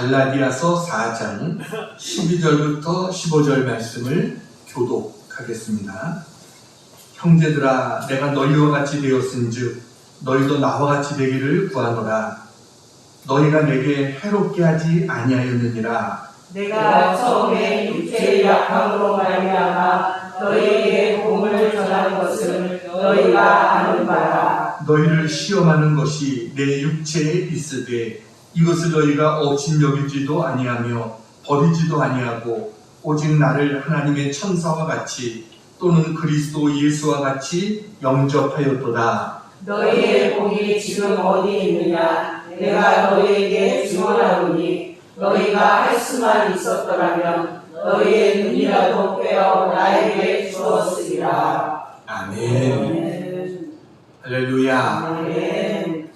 갈라디아서 4장 12절부터 15절 말씀을 교독하겠습니다. 형제들아, 내가 너희와 같이 되었은즉 너희도 나와 같이 되기를 구하노라. 너희가 내게 해롭게 하지 아니하였느니라. 내가 처음에 육체의 약함으로 말미암아 너희에게 복음을 전한 것을 너희가 아는 바라. 너희를 시험하는 것이 내 육체에 있으되 이것을 너희가 업신여기지도 아니하며 버리지도 아니하고 오직 나를 하나님의 천사와 같이 또는 그리스도 예수와 같이 영접하였도다. 너희의 복이 지금 어디 있느냐? 내가 너희에게 증언하노니 너희가 할 수만 있었더라면 너희의 눈이라도 빼어 나에게 주었으리라. 아멘. 할렐루야. 아멘.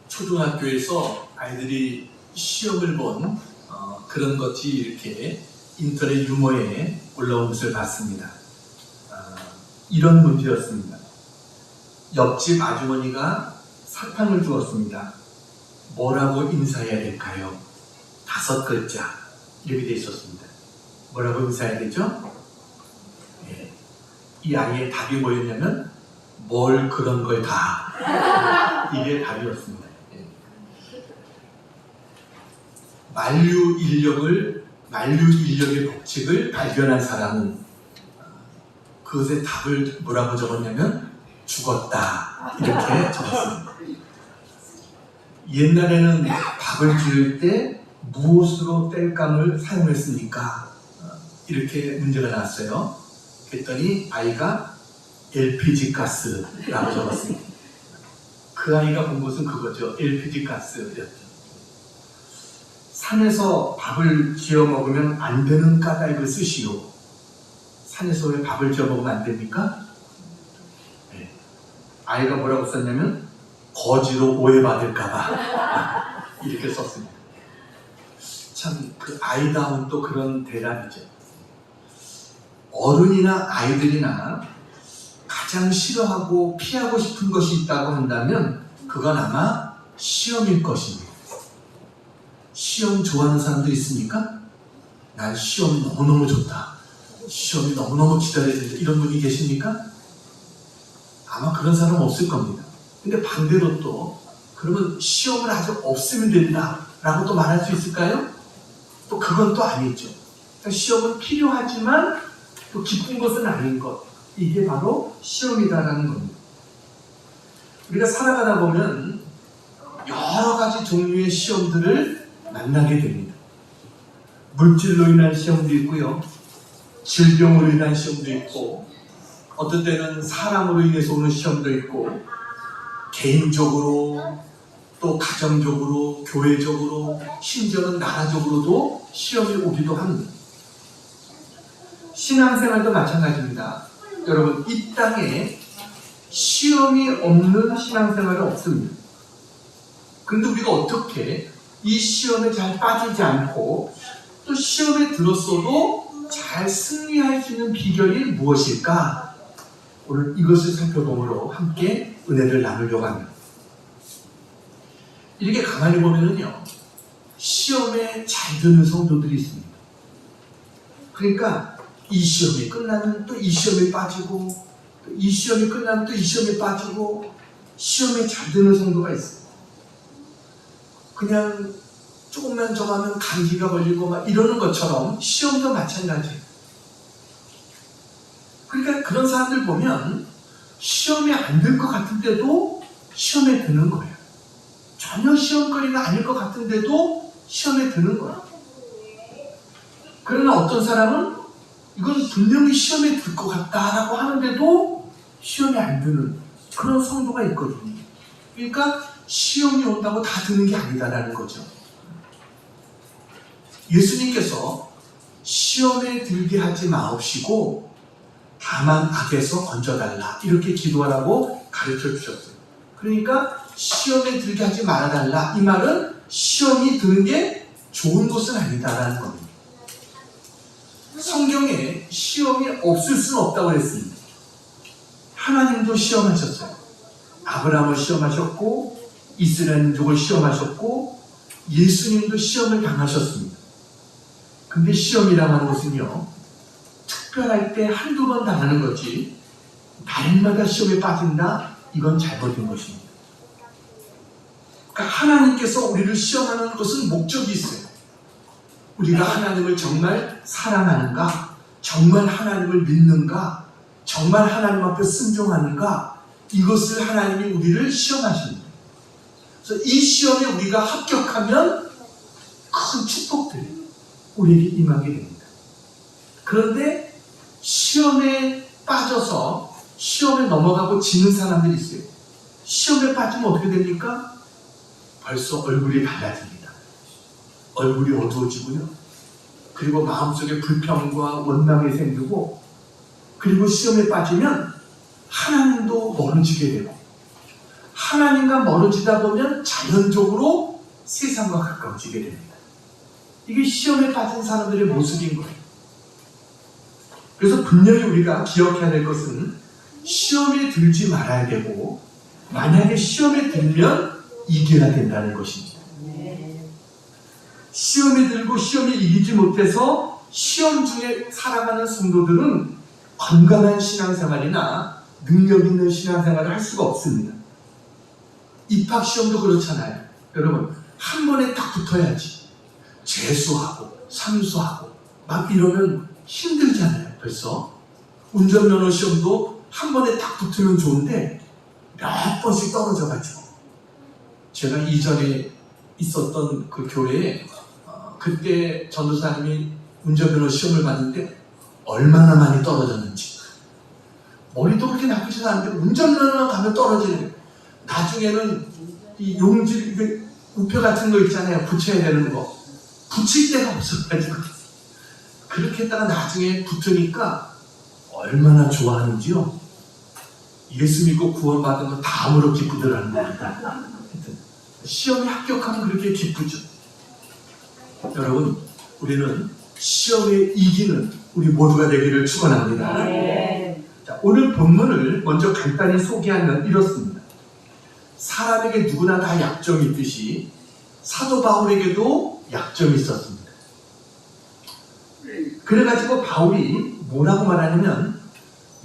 초등학교에서 아이들이 시험을 본 그런 것이 이렇게 인터넷 유머에 올라온 것을 봤습니다. 이런 문제였습니다. 옆집 아주머니가 사탕을 주었습니다. 뭐라고 인사해야 될까요? 5글자 이렇게 돼 있었습니다. 뭐라고 인사해야 되죠? 네. 이 아이의 답이 뭐였냐면 뭘 그런 걸 다. 이게 답이었습니다. 네. 만류인력의 법칙을 발견한 사람은 그것의 답을 뭐라고 적었냐면 죽었다 이렇게 적었습니다. 옛날에는 밥을 지을 때 무엇으로 뗄감을 사용했습니까? 이렇게 문제가 나왔어요. 그랬더니 아이가 LPG 가스라고 적었습니다. 그 아이가 본 것은 그거죠. LPG 가스였죠. 산에서 밥을 지어 먹으면 안 되는 까닭을 쓰시오. 산에서 왜 밥을 지어 먹으면 안 됩니까? 네. 아이가 뭐라고 썼냐면 거지로 오해받을까봐 이렇게 썼습니다. 참 그 아이다운 또 그런 대답이죠. 어른이나 아이들이나 가장 싫어하고 피하고 싶은 것이 있다고 한다면 그건 아마 시험일 것입니다. 시험 좋아하는 사람도 있습니까? 난 시험이 너무너무 좋다. 시험이 너무너무 기다려야 된다. 이런 분이 계십니까? 아마 그런 사람 없을 겁니다. 근데 반대로 또 그러면 시험을 아주 없으면 된다 라고 또 말할 수 있을까요? 또 그건 또 아니죠. 그러니까 시험은 필요하지만 또 기쁜 것은 아닌 것. 이게 바로 시험이다라는 겁니다. 우리가 살아가다 보면 여러 가지 종류의 시험들을 만나게 됩니다. 물질로 인한 시험도 있고요. 질병으로 인한 시험도 있고 어떤 때는 사람으로 인해서 오는 시험도 있고 개인적으로 또 가정적으로 교회적으로 심지어는 나라적으로도 시험이 오기도 합니다. 신앙생활도 마찬가지입니다. 여러분 이 땅에 시험이 없는 신앙생활은 없습니다. 그런데 우리가 어떻게 이 시험에 잘 빠지지 않고 또 시험에 들었어도 잘 승리할 수 있는 비결이 무엇일까? 오늘 이것을 살펴보므로 함께 은혜를 나누려고 합니다. 이렇게 가만히 보면은요, 시험에 잘 드는 성도들이 있습니다. 그러니까 이 시험이 끝나면 또 이 시험에 빠지고, 또 이 시험이 끝나면 또 이 시험에 빠지고, 시험에 잘 드는 성도가 있어요. 그냥 조금만 좀 하면 감기가 걸리고 막 이러는 것처럼 시험도 마찬가지예요. 그러니까 그런 사람들 보면 시험에 안 들 것 같은데도 시험에 드는 거예요. 전혀 시험거리가 아닐 것 같은데도 시험에 드는 거예요. 그러나 어떤 사람은 이건 분명히 시험에 들 것 같다라고 하는데도 시험에 안 드는 그런 성도가 있거든요. 그러니까 시험이 온다고 다 드는 게 아니다라는 거죠. 예수님께서 시험에 들게 하지 마옵시고 다만 악에서 건져달라 이렇게 기도하라고 가르쳐 주셨어요. 그러니까 시험에 들게 하지 말아달라 이 말은 시험이 드는 게 좋은 것은 아니다라는 겁니다. 성경에 시험이 없을 수는 없다고 했습니다. 하나님도 시험하셨어요. 아브라함을 시험하셨고 이스라엘 민족을 시험하셨고 예수님도 시험을 당하셨습니다. 근데 시험이라고 하는 것은요, 특별할 때 한두 번 당하는 거지 날마다 시험에 빠진다? 이건 잘못된 것입니다. 그러니까 하나님께서 우리를 시험하는 것은 목적이 있어요. 우리가 하나님을 정말 사랑하는가? 정말 하나님을 믿는가? 정말 하나님 앞에 순종하는가? 이것을 하나님이 우리를 시험하십니다. 그래서 이 시험에 우리가 합격하면 큰 축복들이 우리에게 임하게 됩니다. 그런데 시험에 빠져서 시험에 넘어가고 지는 사람들이 있어요. 시험에 빠지면 어떻게 됩니까? 벌써 얼굴이 달라집니다. 얼굴이 어두워지고요. 그리고 마음속에 불평과 원망이 생기고, 그리고 시험에 빠지면 하나님도 멀어지게 되고, 하나님과 멀어지다 보면 자연적으로 세상과 가까워지게 됩니다. 이게 시험에 빠진 사람들의 모습인 거예요. 그래서 분명히 우리가 기억해야 될 것은 시험에 들지 말아야 되고, 만약에 시험에 들면 이겨야 된다는 것입니다. 시험에 들고 시험에 이기지 못해서 시험 중에 살아가는 성도들은 건강한 신앙생활이나 능력 있는 신앙생활을 할 수가 없습니다. 입학시험도 그렇잖아요. 여러분, 한 번에 딱 붙어야지. 재수하고 삼수하고 막 이러면 힘들잖아요. 벌써 운전면허 시험도 한 번에 딱 붙으면 좋은데 몇 번씩 떨어져가지고, 제가 이전에 있었던 그 교회에 그때 전도사님이 운전면허 시험을 봤는데 얼마나 많이 떨어졌는지. 머리도 그렇게 나쁘지도 않은데 운전면허 가면 떨어지는. 나중에는 이 용지, 우표 같은 거 있잖아요. 붙여야 되는 거. 붙일 데가 없어가지고 그렇게 했다가 나중에 붙으니까 얼마나 좋아하는지요. 예수 믿고 구원받은 거 다음으로 기쁘더라는 겁니다. 시험에 합격하면 그렇게 기쁘죠. 여러분, 우리는 시험에 이기는 우리 모두가 되기를 축원합니다. 자, 오늘 본문을 먼저 간단히 소개하면 이렇습니다. 사람에게 누구나 다 약점이 있듯이 사도 바울에게도 약점이 있었습니다. 그래가지고 바울이 뭐라고 말하냐면,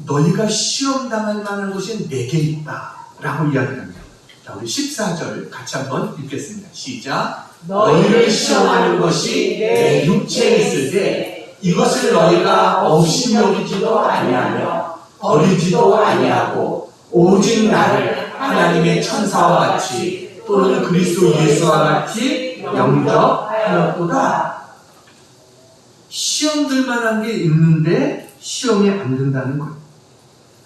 너희가 시험당할 만한 것이 내게 있다 라고 이야기합니다. 자, 우리 14절 같이 한번 읽겠습니다. 시작. 너희를 시험하는 것이 내 육체에 있을 때 이것을 너희가 없이 여기지도 아니하며 버리지도 아니하고 오직 나를 하나님의 천사와 같이 또는 그리스도 예수와 같이 영접하였도다. 시험 들 만한 게 있는데 시험에 안 든다는 거예요.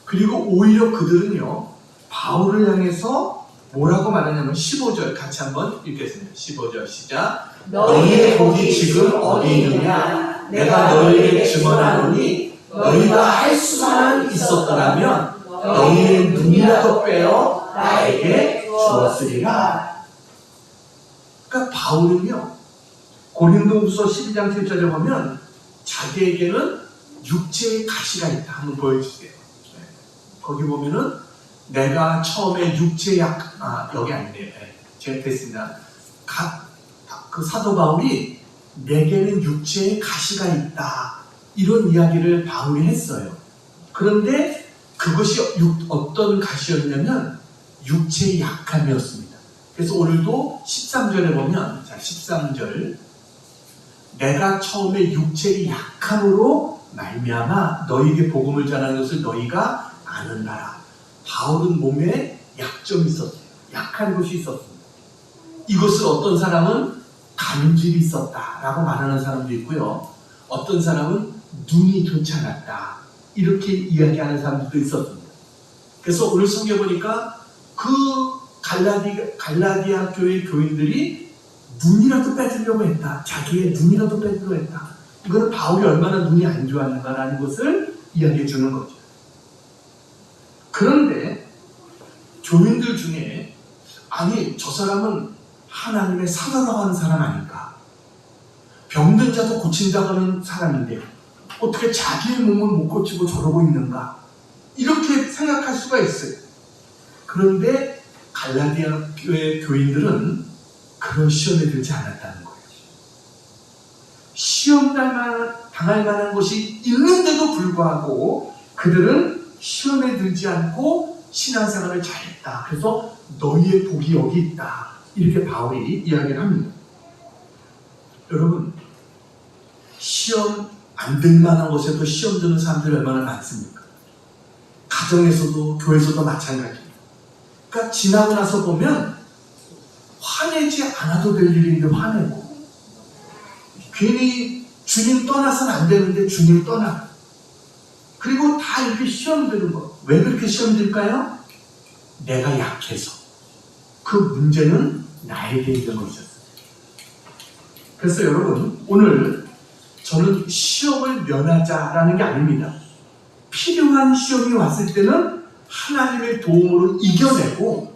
그리고 오히려 그들은요, 바울을 향해서 뭐라고 말하냐면 15절 같이 한번 읽겠습니다. 15절 시작. 너희의 복이 지금 어디 있느냐? 내가 너희에게 증언하노니 너희가 할 수만 있었더라면 너희의 눈이라도 빼어 나에게 주었으리라. 그러니까 바울은요, 고린도후서 12장 7절에 보면 자기에게는 육체의 가시가 있다. 한번 보여주세요. 거기 보면은 내가 처음에 육체의 여기 아니네요. 제가 됐습니다. 그 사도 바울이 내게는 육체의 가시가 있다. 이런 이야기를 바울이 했어요. 그런데 그것이 어떤 가시였냐면 육체의 약함이었습니다. 그래서 오늘도 13절에 보면, 자, 13절. 내가 처음에 육체의 약함으로 말미암아 너희에게 복음을 전하는 것을 너희가 아는다라. 바울은 몸에 약점이 있었어요. 약한 곳이 있었습니다. 이것을 어떤 사람은 간질이 있었다라고 말하는 사람도 있고요. 어떤 사람은 눈이 괜찮았다. 이렇게 이야기하는 사람들도 있었습니다. 그래서 오늘 성경 보니까 그 갈라디아 교회 교인들이 눈이라도 빼주려고 했다. 자기의 눈이라도 빼주려고 했다. 이거는 바울이 얼마나 눈이 안 좋았는가라는 것을 이야기해 주는 거죠. 그런데 교인들 중에, 아니 저 사람은 하나님의 사랑하고 하는 사람 아닌가? 병든 자도 고친다고 하는 사람인데 어떻게 자기의 몸을 못 고치고 저러고 있는가? 이렇게 생각할 수가 있어요. 그런데 갈라디아 교회 교인들은 그런 시험에 들지 않았다는 거예요. 시험 당할 만한 것이 있는데도 불구하고 그들은 시험에 들지 않고 신앙생활을 잘했다. 그래서 너희의 복이 여기 있다. 이렇게 바울이 이야기를 합니다. 여러분, 시험 안 될 만한 곳에도 시험 드는 사람들이 얼마나 많습니까? 가정에서도 교회에서도 마찬가지입니다. 그러니까 지나고 나서 보면 화내지 않아도 될 일인데 화내고, 괜히 주님 떠나서는 안 되는데 주님 떠나고, 그리고 다 이렇게 시험 드는 거. 왜 그렇게 시험 들까요? 내가 약해서. 그 문제는 나에게 있는 것이었어요. 그래서 여러분, 오늘 저는 시험을 면하자라는 게 아닙니다. 필요한 시험이 왔을 때는 하나님의 도움으로 이겨내고,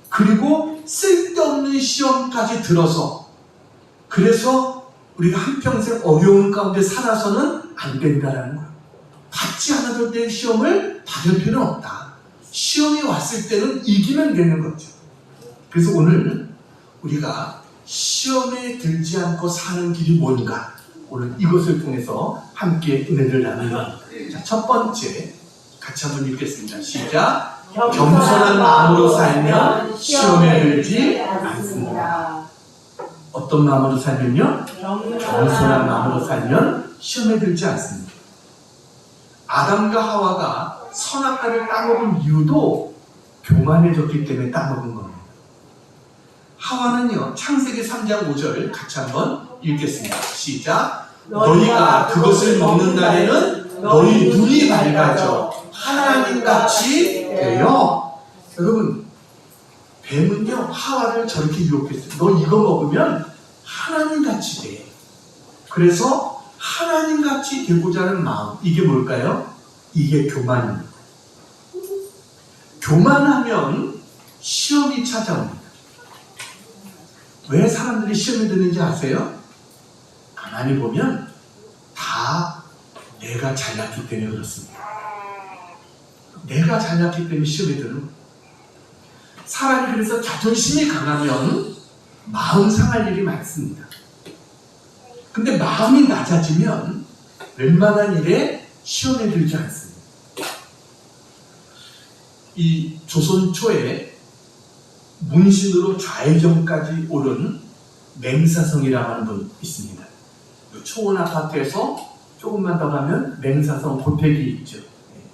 그리고 쓸데없는 시험까지 들어서, 그래서 우리가 한평생 어려운 가운데 살아서는 안 된다라는 거예요. 받지 않아도 될 시험을 받을 필요는 없다. 시험이 왔을 때는 이기면 되는 거죠. 그래서 오늘 우리가 시험에 들지 않고 사는 길이 뭔가, 오늘 이것을 통해서 함께 은혜를 나누면, 첫 번째 같이 한번 읽겠습니다. 시작. 겸손한 마음으로 살면 시험에 들지 않습니다. 어떤 마음으로 살면요? 겸손한 마음으로 살면 시험에 들지 않습니다. 아담과 하와가 선악과를 따먹은 이유도 교만해졌기 때문에 따먹은 겁니다. 하와는요, 창세기 3장 5절 같이 한번 읽겠습니다. 시작. 너희가 그것을 먹는 날에는 너희 눈이 밝아져 하나님같이 되어. 여러분, 뱀은요 하와를 저렇게 유혹했어요. 너 이거 먹으면 하나님같이 돼. 그래서 하나님같이 되고자 하는 마음, 이게 뭘까요? 이게 교만입니다. 교만하면 시험이 찾아옵니다. 왜 사람들이 시험에 드는지 아세요? 가만히 보면 다 내가 잘났기 때문에 그렇습니다. 내가 잘났기 때문에 시험에 드는 거예요. 사람이 그래서 자존심이 강하면 마음 상할 일이 많습니다. 근데 마음이 낮아지면 웬만한 일에 시험에 들지 않습니다. 이 조선 초에 문신으로 좌회전까지 오른 맹사성이라고 하는 분 있습니다. 초원 아파트에서 조금만 더 가면 맹사성 고택이 있죠.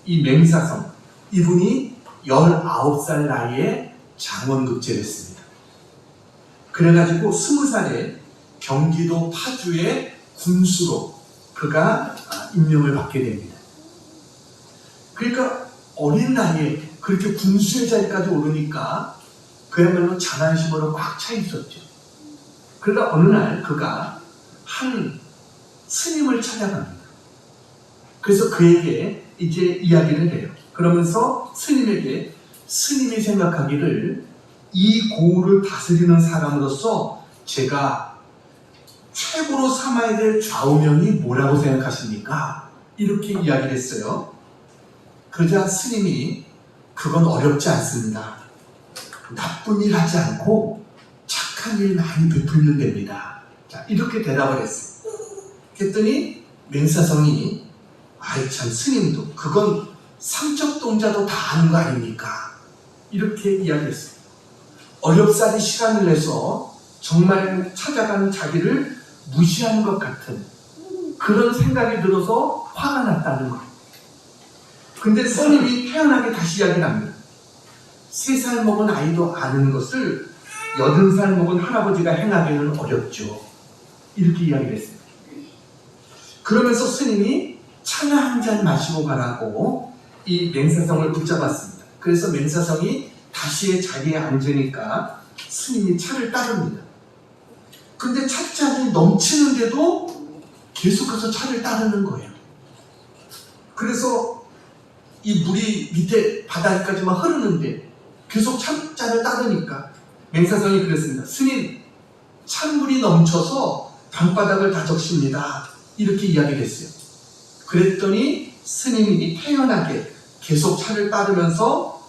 이 맹사성, 이분이 19살 나이에 장원급제를 했습니다. 그래가지고 20살에 경기도 파주의 군수로 그가 임명을 받게 됩니다. 그러니까 어린 나이에 그렇게 군수의 자리까지 오르니까 그야말로 자만심으로 꽉 차 있었죠. 그러다 어느 날 그가 한 스님을 찾아갑니다. 그래서 그에게 이제 이야기를 해요. 그러면서 스님에게, 스님이 생각하기를 이 고을을 다스리는 사람으로서 제가 최고로 삼아야 될 좌우명이 뭐라고 생각하십니까? 이렇게 이야기를 했어요. 그러자 스님이 그건 어렵지 않습니다. 나쁜 일 하지 않고 착한 일 많이 베풀면 됩니다. 자, 이렇게 대답을 했어요. 그랬더니 맹사성이 아이 참 스님도 그건 삼척동자도 다 아는 거 아닙니까? 이렇게 이야기했어요. 어렵사리 시간을 내서 정말 찾아가는 자기를 무시하는 것 같은 그런 생각이 들어서 화가 났다는 거예요. 근데 스님이 태연하게 다시 이야기를 합니다. 3살 먹은 아이도 아는 것을 80살 먹은 할아버지가 행하기는 어렵죠. 이렇게 이야기를 했어요. 그러면서 스님이 차나 한 잔 마시고 가라고 이 맹사성을 붙잡았습니다. 그래서 맹사성이 다시 자리에 앉으니까 스님이 차를 따릅니다. 근데 찻잔이 넘치는데도 계속해서 차를 따르는 거예요. 그래서 이 물이 밑에 바닥까지만 흐르는데 계속 찻잔을 따르니까 맹사성이 그랬습니다. 스님, 찬물이 넘쳐서 방바닥을 다 적십니다. 이렇게 이야기를 했어요. 그랬더니 스님이 태연하게 계속 차를 따르면서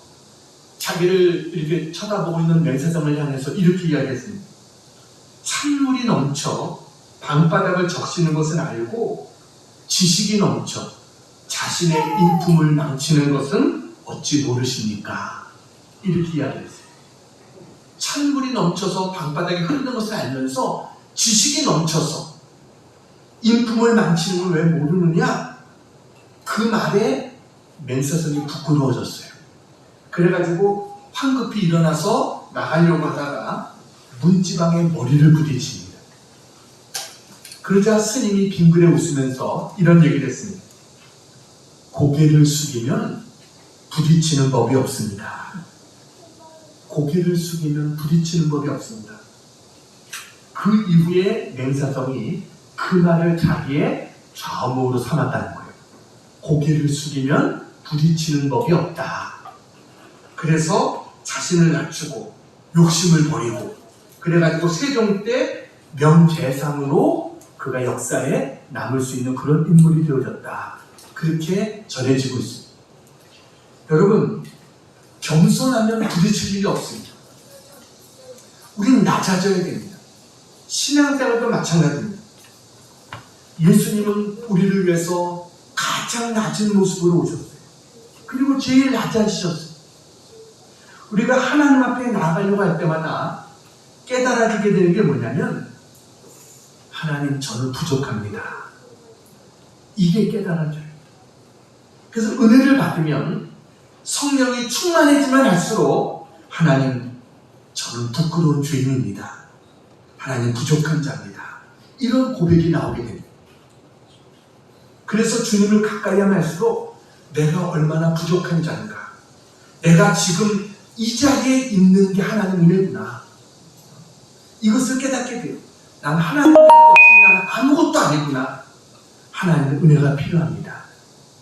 자기를 이렇게 쳐다보고 있는 맹세성을 향해서 이렇게 이야기했습니다. 찬물이 넘쳐 방바닥을 적시는 것은 알고 지식이 넘쳐 자신의 인품을 망치는 것은 어찌 모르십니까? 이렇게 이야기했어요. 찬물이 넘쳐서 방바닥에 흐르는 것을 알면서 지식이 넘쳐서 인품을 망치는 걸 왜 모르느냐? 그 말에 맹세성이 부끄러워졌어요. 그래가지고 황급히 일어나서 나가려고 하다가 문지방에 머리를 부딪힙니다. 그러자 스님이 빙그레 웃으면서 이런 얘기를 했습니다. 고개를 숙이면 부딪히는 법이 없습니다. 고개를 숙이면 부딪히는 법이 없습니다. 그 이후에 맹사성이 그 말을 자기의 좌우명으로 삼았다는 거예요. 고개를 숙이면 부딪히는 법이 없다. 그래서 자신을 낮추고 욕심을 버리고 그래가지고 세종 때 명재상으로 그가 역사에 남을 수 있는 그런 인물이 되어졌다. 그렇게 전해지고 있습니다. 여러분, 겸손하면 부딪힐 일이 없습니다. 우리는 낮아져야 됩니다. 신앙생활도 마찬가지입니다. 예수님은 우리를 위해서 가장 낮은 모습으로 오셨어요. 그리고 제일 낮아지셨어요. 우리가 하나님 앞에 나아가려고 할 때마다 깨달아지게 되는 게 뭐냐면 하나님, 저는 부족합니다. 이게 깨달아져요. 그래서 은혜를 받으면 성령이 충만해지만 할수록 하나님, 저는 부끄러운 죄인입니다. 하나님, 부족한 자입니다. 이런 고백이 나오게 됩니다. 그래서 주님을 가까이 하면 할수록 내가 얼마나 부족한 자인가, 내가 지금 이 자리에 있는 게 하나님 은혜구나, 이것을 깨닫게 돼요. 난 하나님 은혜가 없으면 나는 아무것도 아니구나. 하나님의 은혜가 필요합니다.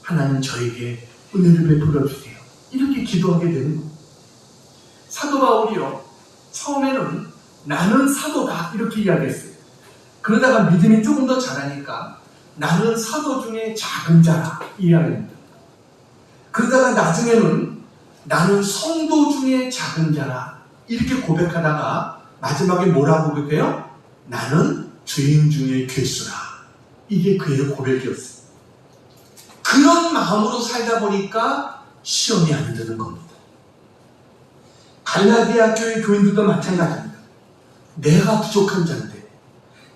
하나님, 저에게 은혜를 베풀어 주세요. 이렇게 기도하게 되는 거예요. 사도 바울이요, 처음에는 나는 사도다 이렇게 이야기했어요. 그러다가 믿음이 조금 더 자라니까 나는 사도 중에 작은 자라 이야기합니다. 그러다가 나중에는 나는 성도 중에 작은 자라 이렇게 고백하다가 마지막에 뭐라고 고백해요? 나는 죄인 중에 괴수라. 이게 그의 고백이었어요. 그런 마음으로 살다 보니까 시험이 안 드는 겁니다. 갈라디아 교회 교인들도 마찬가지입니다. 내가 부족한 자인데,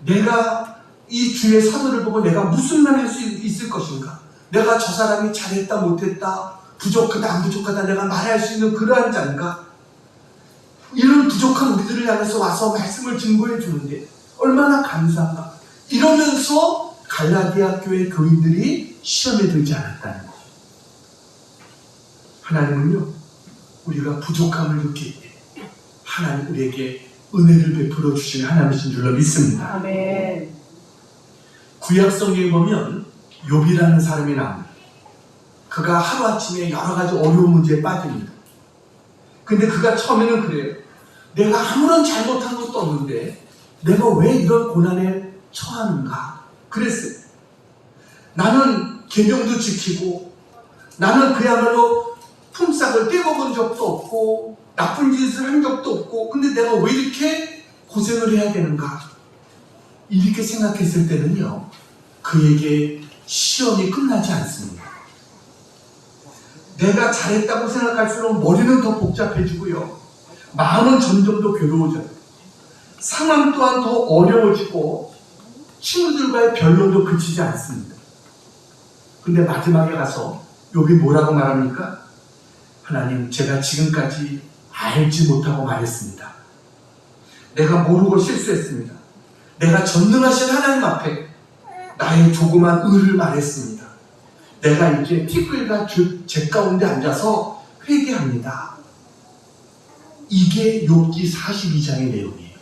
내가 이 주의 사도를 보고 내가 무슨 말 할 수 있을 것인가? 내가 저 사람이 잘했다 못했다, 부족하다 안 부족하다 내가 말할 수 있는 그러한 자인가? 이런 부족한 우리들을 향해서 와서 말씀을 증거해 주는데 얼마나 감사한가? 이러면서 갈라디아 교회 교인들이 시험에 들지 않았다는 거죠. 하나님은요, 우리가 부족함을 느낄 때 하나님 우리에게 은혜를 베풀어 주시는 하나님이신 줄로 믿습니다. 아멘. 구약 성경에 보면 욥이라는 사람이 나옵니다. 그가 하루아침에 여러 가지 어려운 문제에 빠집니다. 근데 그가 처음에는 그래요. 내가 아무런 잘못한 것도 없는데 내가 왜 이런 고난에 처하는가? 그랬어요. 나는 계명도 지키고 나는 그야말로 품삯을 떼먹은 적도 없고 나쁜 짓을 한 적도 없고 근데 내가 왜 이렇게 고생을 해야 되는가? 이렇게 생각했을 때는요, 그에게 시험이 끝나지 않습니다. 내가 잘했다고 생각할수록 머리는 더 복잡해지고요, 마음은 점점 더 괴로워져요. 상황 또한 더 어려워지고 친구들과의 변론도 그치지 않습니다. 근데 마지막에 가서 욥이 뭐라고 말합니까? 하나님, 제가 지금까지 알지 못하고 말했습니다. 내가 모르고 실수했습니다. 내가 전능하신 하나님 앞에 나의 조그만 의를 말했습니다. 내가 이렇게 티끌과 제 가운데 앉아서 회개합니다. 이게 욥기 42장의 내용이에요.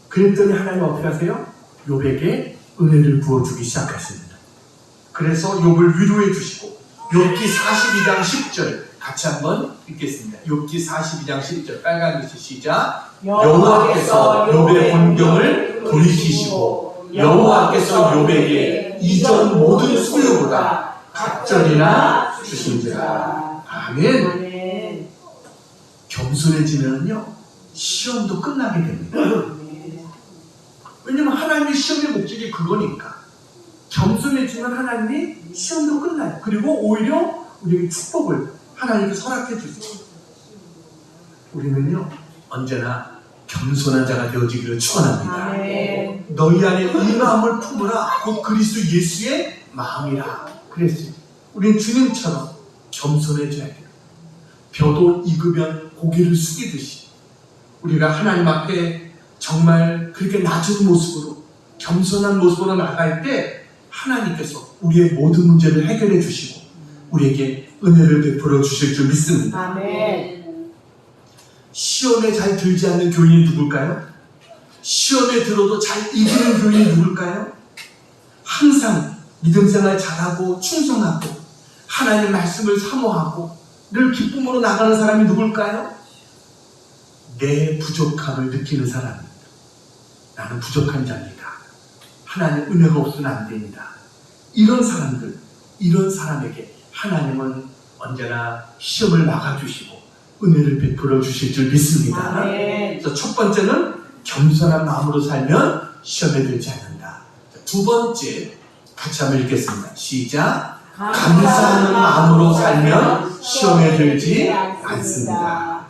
그랬더니 하나님 어떻게 하세요? 욥에게 은혜를 부어주기 시작하십니다. 그래서 욥을 위로해 주시고 욥기 42장 10절 같이 한번 읽겠습니다. 욥기 42장 10절 빨간 글씨 시작. 여호와께서 욥의 혼경을 돌이키시고 여호와께서 욥에게 이전 모든 소유보다 갑절이나 주신지라. 아멘. 아멘. 겸손해지면요 시험도 끝나게 됩니다. 왜냐면 하나님의 시험의 목적이 그거니까. 겸손해지면 하나님이 시험도 끝나요. 그리고 오히려 우리에게 축복을 하나님께서 허락해 주세요. 우리는요 언제나 겸손한 자가 되어지기를 축원합니다. 너희 안에 이 마음을 품으라 곧 그리스도 예수의 마음이라 그랬어요. 우리는 주님처럼 겸손해져야 돼요. 벼도 익으면 고개를 숙이듯이 우리가 하나님 앞에 정말 그렇게 낮은 모습으로 겸손한 모습으로 나갈 때 하나님께서 우리의 모든 문제를 해결해 주시고 우리에게 은혜를 베풀어 주실 줄 믿습니다. 시험에 잘 들지 않는 교인이 누굴까요? 시험에 들어도 잘 이기는 교인이 누굴까요? 항상 믿음생활 잘하고 충성하고 하나님의 말씀을 사모하고 늘 기쁨으로 나가는 사람이 누굴까요? 내 부족함을 느끼는 사람입니다. 나는 부족한 자입니다. 하나님 은혜가 없으면 안 됩니다. 이런 사람들, 이런 사람에게 하나님은 언제나 시험을 막아주시고 은혜를 베풀어 주실 줄 믿습니다. 그래서 첫 번째는 겸손한 마음으로 살면 시험에 들지 않는다. 두 번째 같이 한번 읽겠습니다. 시작. 감사하는 마음으로 살면 시험에 들지 않습니다.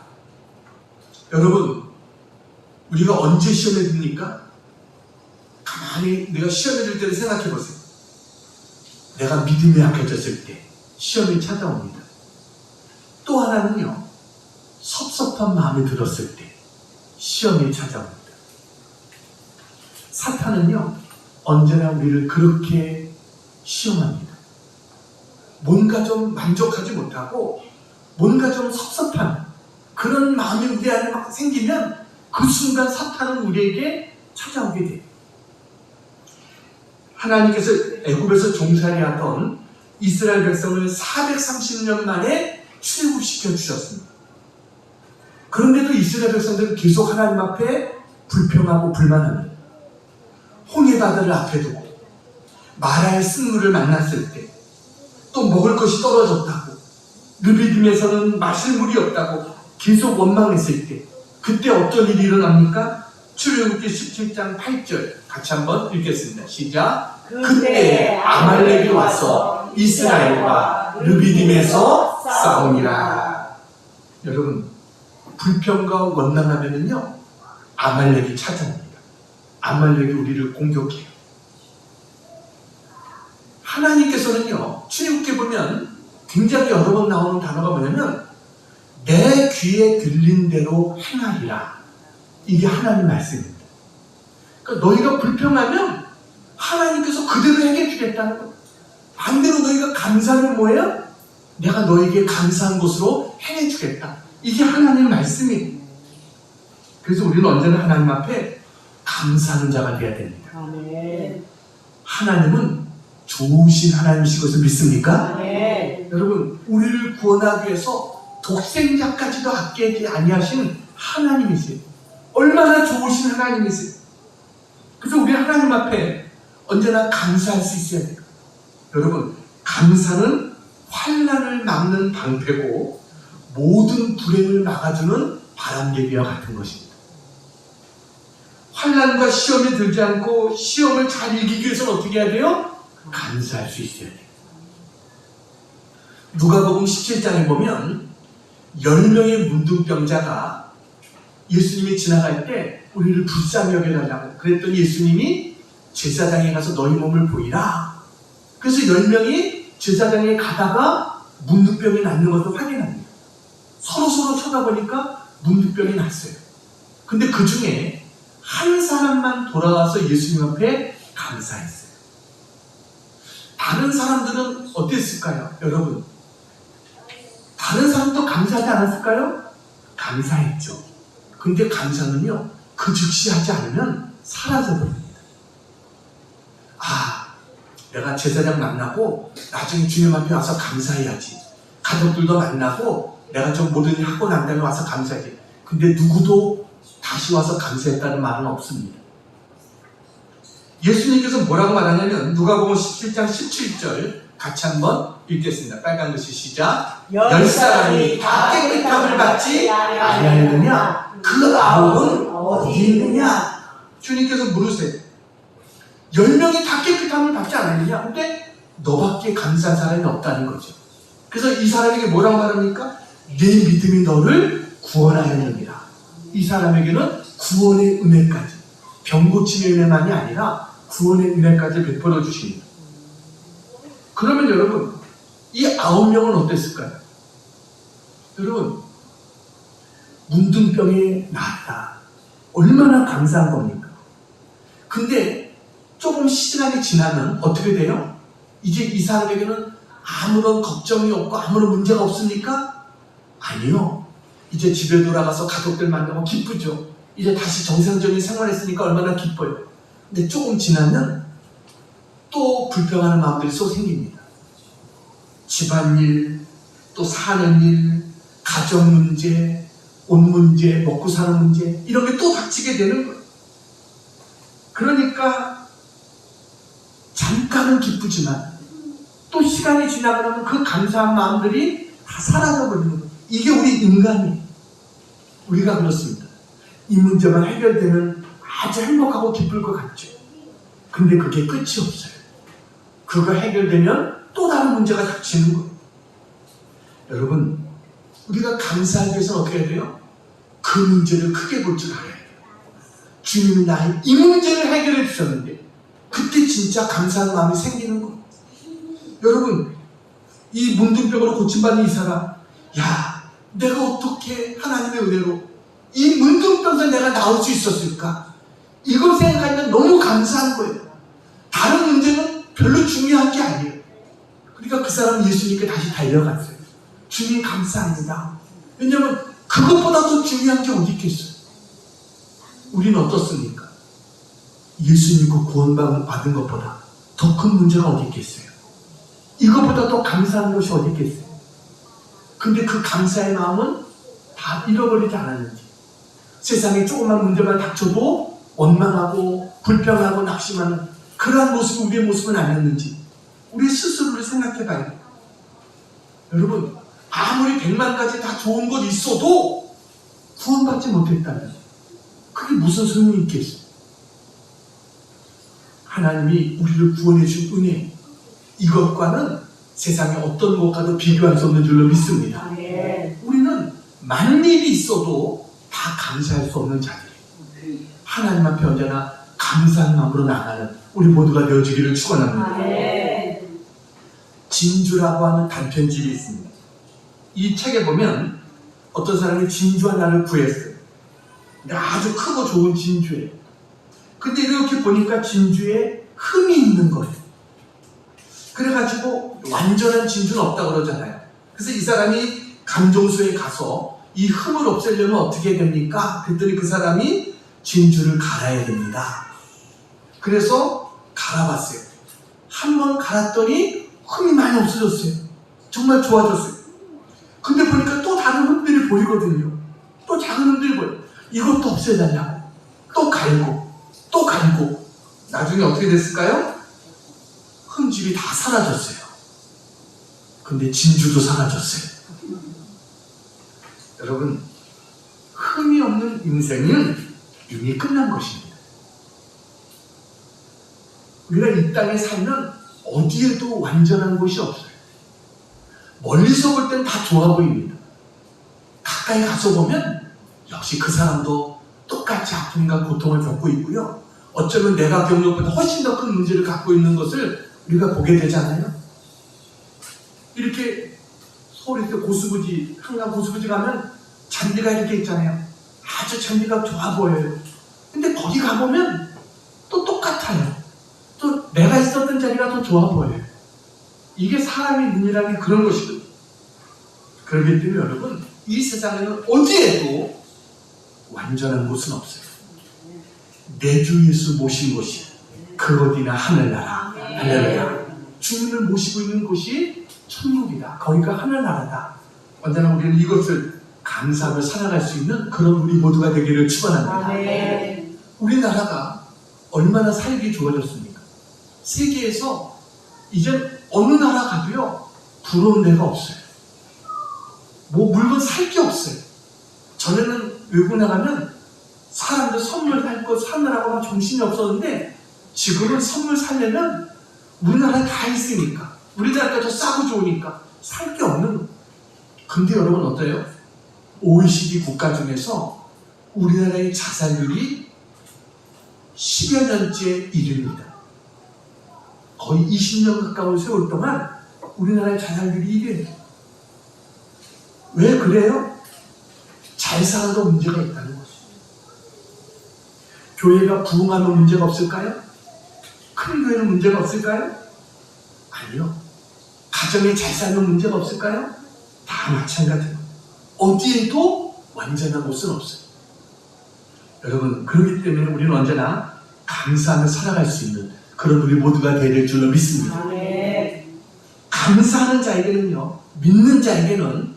여러분, 우리가 언제 시험에 듭니까? 가만히 내가 시험에 들 때를 생각해 보세요. 내가 믿음이 약해졌을 때 시험이 찾아옵니다. 또 하나는요, 섭섭한 마음이 들었을 때 시험이 찾아옵니다. 사탄은요, 언제나 우리를 그렇게 시험합니다. 뭔가 좀 만족하지 못하고 뭔가 좀 섭섭한 그런 마음이 우리 안에 막 생기면 그 순간 사탄은 우리에게 찾아오게 돼요. 하나님께서 애굽에서 종살이하던 이스라엘 백성을 430년 만에 출애굽시켜 주셨습니다. 그런데도 이스라엘 백성들은 계속 하나님 앞에 불평하고 불만합니다. 홍해바다를 앞에 두고 마라의 쓴물을 만났을 때 또 먹을 것이 떨어졌다고 르비딤에서는 마실 물이 없다고 계속 원망했을 때 그때 어떤 일이 일어납니까? 출애굽기 17장 8절 같이 한번 읽겠습니다. 시작. 그때 아말렉이 와서 이스라엘과 르비딤에서 싸우니라. 여러분, 불평과 원망하면은요 아말렉이 찾아옵니다. 아말렉이 우리를 공격해요. 하나님께서는요 출애굽기에 보면 굉장히 여러 번 나오는 단어가 뭐냐면 내 귀에 들린 대로 행하리라. 이게 하나님 말씀입니다. 그러니까 너희가 불평하면 하나님께서 그대로 행해 주겠다는 거예요. 반대로 너희가 감사하면 뭐예요? 내가 너에게 감사한 것으로 행해 주겠다. 이게 하나님 말씀이에요. 그래서 우리는 언제나 하나님 앞에 감사하는 자가 되어야 됩니다. 하나님은 좋으신 하나님이신 것을 믿습니까? 여러분, 우리를 구원하기 위해서 독생자까지도 아끼지 아니하신 하나님이세요. 얼마나 좋으신 하나님이세요. 그래서 우리 하나님 앞에 언제나 감사할 수 있어야 돼요. 여러분, 감사는 환난을 막는 방패고 모든 불행을 막아주는 바람개비와 같은 것입니다. 환난과 시험에 들지 않고 시험을 잘 이기기 위해서는 어떻게 해야 돼요? 감사할 수 있어야 돼요. 누가복음 17장에 보면 10명의 문둥병자가 예수님이 지나갈 때 우리를 불쌍히 여겨달라고 그랬더니 예수님이 제사장에 가서 너희 몸을 보이라. 그래서 10명이 제사장에 가다가 문둥병이 낫는 것을 확인합니다. 서로 쳐다보니까 문둥병이 났어요. 근데 그 중에 한 사람만 돌아와서 예수님 앞에 감사했어요. 다른 사람들은 어땠을까요? 여러분, 다른 사람도 감사하지 않았을까요? 감사했죠. 근데 감사는요, 그 즉시 하지 않으면 사라져버립니다. 내가 제사장 만나고 나중에 주님 앞에 와서 감사해야지. 가족들도 만나고 내가 좀 모든 일 하고 난 다음에 와서 감사해야지. 근데 누구도 다시 와서 감사했다는 말은 없습니다. 예수님께서 뭐라고 말하냐면 누가복음 17장 17절 같이 한번 읽겠습니다. 빨간 글씨 시작. 열 사람이 다 깨끗함을 받지 아니하느냐? 그 아홉은 어디 있느냐? 주님께서 물으세요. 10명이 다 깨끗함을 받지 않았느냐? 근데 너밖에 감사한 사람이 없다는 거죠. 그래서 이 사람에게 뭐라고 말합니까? 내 믿음이 너를 구원하였느니라. 이 사람에게는 구원의 은혜까지, 병 고침의 은혜만이 아니라 구원의 은혜까지 베풀어 주십니다. 그러면 여러분, 이 9명은 어땠을까요? 여러분, 문둥병에 나았다. 얼마나 감사한 겁니까? 근데 조금 시간이 지나면 어떻게 돼요? 이제 이 사람에게는 아무런 걱정이 없고 아무런 문제가 없습니까? 아니요. 이제 집에 돌아가서 가족들 만나고 기쁘죠. 이제 다시 정상적인 생활했으니까 얼마나 기뻐요. 근데 조금 지나면 또 불평하는 마음들이 또 생깁니다. 집안일, 또 사는 일, 가정 문제, 옷 문제, 먹고 사는 문제, 이런 게 또 닥치게 되는 거예요. 그러니까 잠깐은 기쁘지만 또 시간이 지나고 나면 그 감사한 마음들이 다 사라져버리는 거예요. 이게 우리 인간이에요. 우리가 그렇습니다. 이 문제만 해결되면 아주 행복하고 기쁠 것 같죠. 근데 그게 끝이 없어요. 그거 해결되면 또 다른 문제가 닥치는 거예요. 여러분, 우리가 감사하기 위해서는 어떻게 해야 돼요? 그 문제를 크게 볼 줄 알아야 돼요. 주님이 나의 이 문제를 해결해 주셨는데 그때 진짜 감사한 마음이 생기는 거예요. 여러분, 이 문둥병으로 고침받는 이 사람, 야, 내가 어떻게 하나님의 은혜로 이 문둥병에서 내가 나올 수 있었을까? 이걸 생각하면 너무 감사한 거예요. 다른 문제는 별로 중요한 게 아니에요. 그러니까 그 사람은 예수님께 다시 달려갔어요. 주님 감사합니다. 왜냐하면 그것보다 더 중요한 게 어디 있겠어요? 우리는 어떻습니까? 예수 믿고 구원받은 것보다 더 큰 문제가 어디 있겠어요? 이것보다 더 감사한 것이 어디 있겠어요? 근데 그 감사의 마음은 다 잃어버리지 않았는지, 세상에 조그만 문제만 닥쳐도 원망하고 불평하고 낙심하는 그러한 모습이 우리의 모습은 아니었는지 우리 스스로를 생각해 봐요. 여러분, 아무리 100만 가지 다 좋은 것 있어도 구원받지 못했다면 그게 무슨 소용이 있겠어요? 하나님이 우리를 구원해 준 은혜, 이것과는 세상의 어떤 것과도 비교할 수 없는 줄로 믿습니다. 우리는 만일이 있어도 다 감사할 수 없는 자들이에요. 하나님 앞에 언제나 감사한 마음으로 나가는 우리 모두가 되어주기를 축원합니다. 진주라고 하는 단편집이 있습니다. 이 책에 보면 어떤 사람이 진주 하나를 구했어요. 근데 아주 크고 좋은 진주예요. 근데 이렇게 보니까 진주에 흠이 있는 거예요. 그래가지고 완전한 진주는 없다고 그러잖아요. 그래서 이 사람이 감정소에 가서 이 흠을 없애려면 어떻게 해야 됩니까? 그랬더니 그 사람이 진주를 갈아야 됩니다. 그래서 갈아봤어요. 한 번 갈았더니 흠이 많이 없어졌어요. 정말 좋아졌어요. 근데 보니까 또 다른 흠들이 보이거든요. 또 작은 흠들이 보여요. 이것도 없애달라고. 또 갈고, 또 갈고. 나중에 어떻게 됐을까요? 흠집이 다 사라졌어요. 근데 진주도 사라졌어요. 여러분, 흠이 없는 인생은 이미 끝난 것입니다. 우리가 이 땅에 살면 어디에도 완전한 곳이 없어요. 멀리서 볼 땐 다 좋아 보입니다. 가까이 가서 보면 역시 그 사람도 똑같이 아픔과 고통을 겪고 있고요. 어쩌면 내가 겪는 것보다 훨씬 더 큰 문제를 갖고 있는 것을 우리가 보게 되잖아요. 이렇게 서울에서 고수부지, 한강 고수부지 가면 잔디가 이렇게 있잖아요. 아주 잔디가 좋아 보여요. 근데 거기 가보면 또 똑같아요. 또 내가 있었던 자리가 더 좋아 보여요. 이게 사람의 눈이라는 게 그런 것이거든요. 그렇기 때문에 여러분, 이 세상에는 어디에도 완전한 곳은 없어요. 내 주 예수 모신 곳이 그 어디나 하늘나라. 할렐루야. 주님을 모시고 있는 곳이 천국이다. 거기가 하늘나라다. 언제나 우리는 이것을 감사하며 살아갈 수 있는 그런 우리 모두가 되기를 축원합니다. 우리나라가 얼마나 살기 좋아졌습니까? 세계에서 이제 어느 나라 가도요, 부러운 데가 없어요. 뭐 물건 살 게 없어요. 전에는 외국 나가면 사람들 선물 살 거 사느라고 막 정신이 없었는데 지금은 선물 사려면 우리나라에 다 있으니까, 우리나라가 더 싸고 좋으니까 살 게 없는 거예요. 근데 여러분 어때요? OECD 국가 중에서 우리나라의 자살률이 10여 년째 1위입니다. 거의 20년 가까운 세월 동안 우리나라의 자살률이 1위예요. 왜 그래요? 잘 살아도 문제가 있다는 것이죠. 교회가 부흥하면 문제가 없을까요? 큰 교회는 문제가 없을까요? 아니요. 가정이 잘 살면 문제가 없을까요? 다 마찬가지예요. 어디에도 완전한 곳은 없어요. 여러분, 그렇기 때문에 우리는 언제나 감사하며 살아갈 수 있는 그런 우리 모두가 되릴 줄로 믿습니다. 감사하는 자에게는요, 믿는 자에게는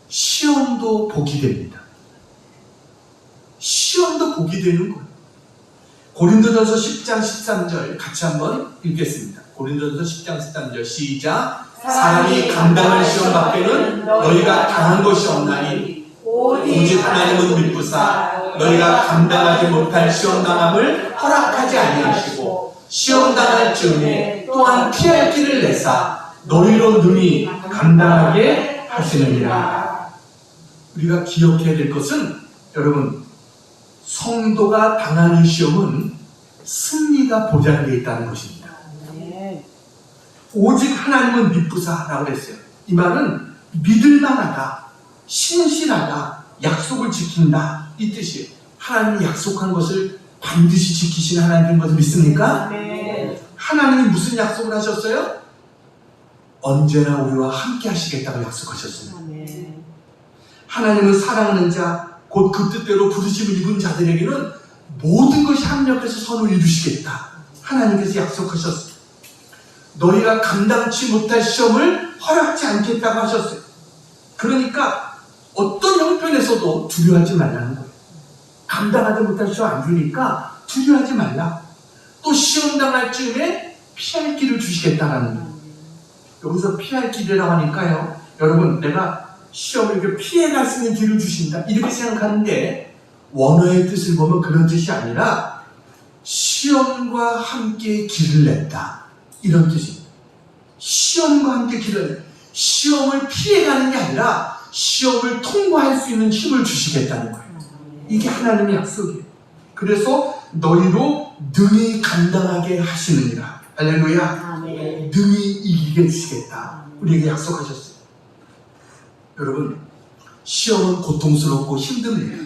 시험도 복이 됩니다. 시험도 복이 되는 거예요. 고린도전서 10장 13절 같이 한번 읽겠습니다. 고린도전서 10장 13절 시작. 사람이 감당할 시험 밖에는 너희가 당한 것이 없나니 오직 하나님은 믿으사 너희가 감당하지 못할 시험 당함을 허락하지 아니하시고 시험 당할 즈음에 또한 피할 길을 내사 너희로 능히 감당하게 하시느니라. 우리가 기억해야 될 것은, 여러분, 성도가 당하는 시험은 승리가 보장되어 있다는 것입니다. 오직 하나님은 믿으사라고 그랬어요. 이 말은 믿을만하다, 신실하다, 약속을 지킨다, 이 뜻이에요. 하나님이 약속한 것을 반드시 지키시는 하나님인 것을 믿습니까? 하나님이 무슨 약속을 하셨어요? 언제나 우리와 함께 하시겠다고 약속하셨습니다. 하나님은 사랑하는 자, 곧 그 뜻대로 부르심을 입은 자들에게는 모든 것이 합력해서 선을 이루시겠다. 하나님께서 약속하셨어요. 너희가 감당치 못할 시험을 허락지 않겠다고 하셨어요. 그러니까 어떤 형편에서도 두려워하지 말라는 거예요. 감당하지 못할 시험 안 주니까 두려워하지 말라. 또 시험 당할 즈음에 피할 길을 주시겠다라는 거예요. 여기서 피할 길이라고 하니까요, 여러분, 내가 시험을 이렇게 피해갈 수 있는 길을 주신다 이렇게 생각하는데, 원어의 뜻을 보면 그런 뜻이 아니라 시험과 함께 길을 냈다, 이런 뜻입니다. 시험과 함께 길을 냈다. 시험을 피해가는 게 아니라 시험을 통과할 수 있는 힘을 주시겠다는 거예요. 이게 하나님의 약속이에요. 그래서 너희로 능히 감당하게 하시느니라. 할렐루야. 능히 이기게 해주시겠다, 우리에게 약속하셨어요. 여러분, 시험은 고통스럽고 힘듭니다.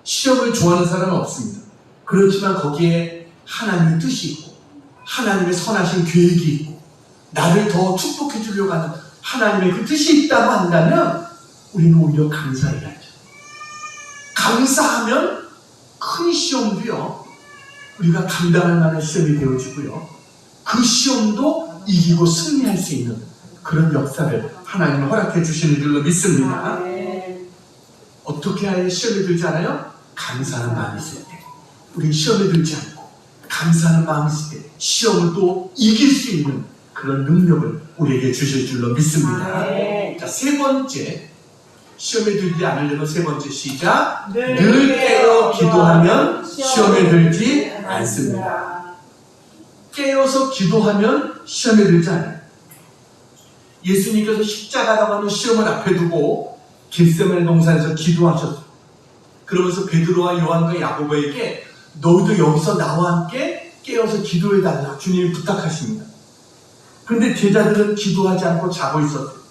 시험을 좋아하는 사람은 없습니다. 그렇지만 거기에 하나님의 뜻이 있고 하나님의 선하신 계획이 있고 나를 더 축복해 주려고 하는 하나님의 그 뜻이 있다고 한다면 우리는 오히려 감사해야죠. 감사하면 큰 시험도요, 우리가 감당할 만한 시험이 되어지고요, 그 시험도 이기고 승리할 수 있는 그런 역사를 하나님은 허락해 주시는 줄로 믿습니다. 어떻게 해야 시험에 들지 않아요? 감사하는 마음이 있을 때. 우리 시험에 들지 않고 감사하는 마음이 있을 때 시험을 또 이길 수 있는 그런 능력을 우리에게 주실 줄로 믿습니다. 자, 세 번째, 시험에 들지 않으려면 세 번째 시작. 늘 깨어 기도하면 시험에 들지 않습니다. 깨어서 기도하면 시험에 들지 않아요. 예수님께서 십자가라고 하는 시험을 앞에 두고 겟세마네 동산에서 기도하셨어요. 그러면서 베드로와 요한과 야고보에게 너희도 여기서 나와 함께 깨어서 기도해달라 주님이 부탁하십니다. 그런데 제자들은 기도하지 않고 자고 있었어요.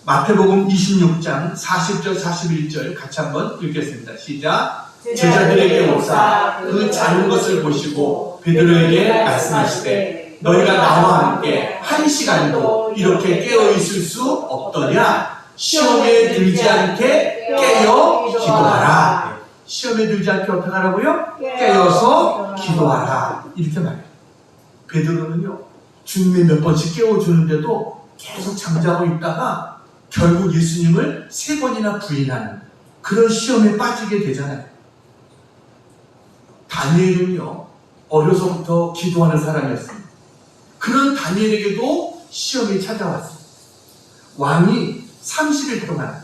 마태복음 26장 40절 41절 같이 한번 읽겠습니다. 시작. 제자들에게 오사 그 자는 것을 보시고 베드로에게 말씀하시되 너희가 나와 함께 한 시간도 이렇게 깨어 있을 수 없더냐. 시험에 들지 않게 깨어 기도하라. 시험에 들지 않게 어떻게 하라고요? 깨어서 기도하라, 이렇게 말해요. 베드로는요, 주님이 몇 번씩 깨워주는데도 계속 잠자고 있다가 결국 예수님을 3번이나 부인하는 그런 시험에 빠지게 되잖아요. 다니엘은요, 어려서부터 기도하는 사람이었습니다. 그런 다니엘에게도 시험이 찾아왔습니다. 왕이 30일 동안